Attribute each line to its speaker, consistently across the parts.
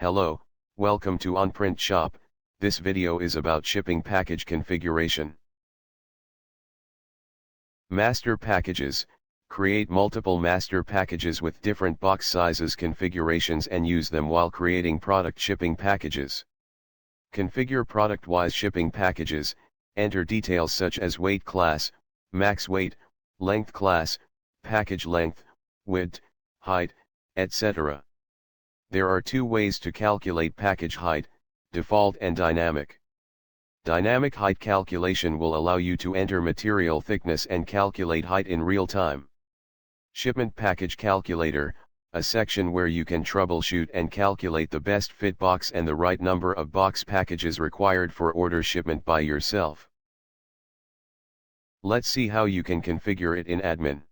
Speaker 1: Hello, welcome to OnPrintShop. This video is about shipping package configuration. Master packages. Create multiple master packages with different box sizes configurations and use them while creating product shipping packages. Configure product-wise shipping packages, enter details such as weight class, max weight, length class, package length, width, height, etc. There are two ways to calculate package height, default and dynamic. Dynamic height calculation will allow you to enter material thickness and calculate height in real time. Shipment package calculator, a section where you can troubleshoot and calculate the best fit box and the right number of box packages required for order shipment by yourself. Let's see how you can configure it in admin.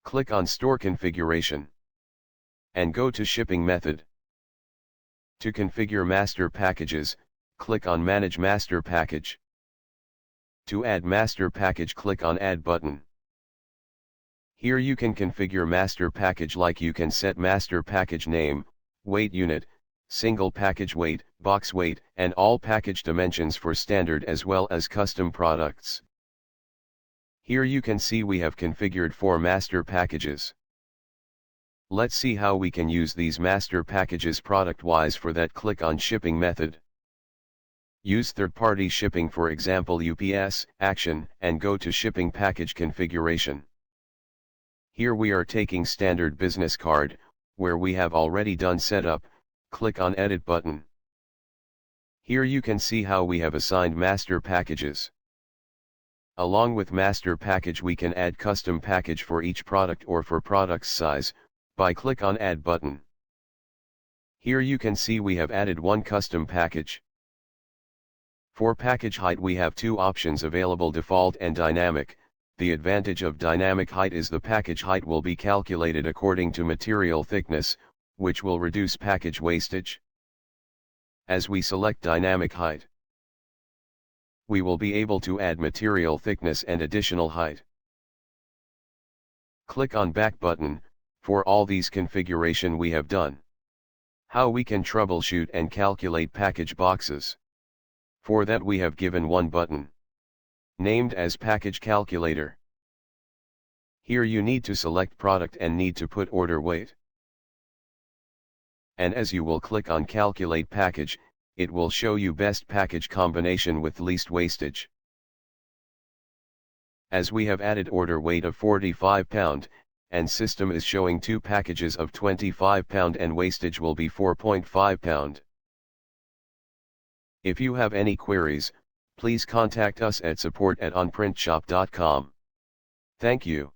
Speaker 1: Click on Store Configuration and go to Shipping Method. To configure master packages, click on Manage Master Package. To add master package, click on Add button. Here you can configure master package, like you can set master package name, weight unit, single package weight, box weight, and all package dimensions for standard as well as custom products. Here you can see we have configured 4 master packages. Let's see how we can use these master packages product-wise. For that, click on Shipping Method. Use third-party shipping, for example UPS, Action, and go to Shipping Package Configuration. Here we are taking standard business card, where we have already done setup. Click on Edit button. Here you can see how we have assigned master packages. Along with master package, we can add custom package for each product or for product's size, by click on Add button. Here you can see we have added one custom package. For package height we have 2 options available, default and dynamic. The advantage of dynamic height is the package height will be calculated according to material thickness, which will reduce package wastage. As we select dynamic height, we will be able to add material thickness and additional height. Click on Back button. For all these configuration we have done. How we can troubleshoot and calculate package boxes. For that we have given one button, named as Package Calculator. Here you need to select product and need to put order weight. And as you will click on Calculate Package, it will show you best package combination with least wastage. As we have added order weight of 45 pound, and system is showing 2 packages of 25 pound and wastage will be 4.5 pound. If you have any queries, please contact us at support@onprintshop.com. Thank you.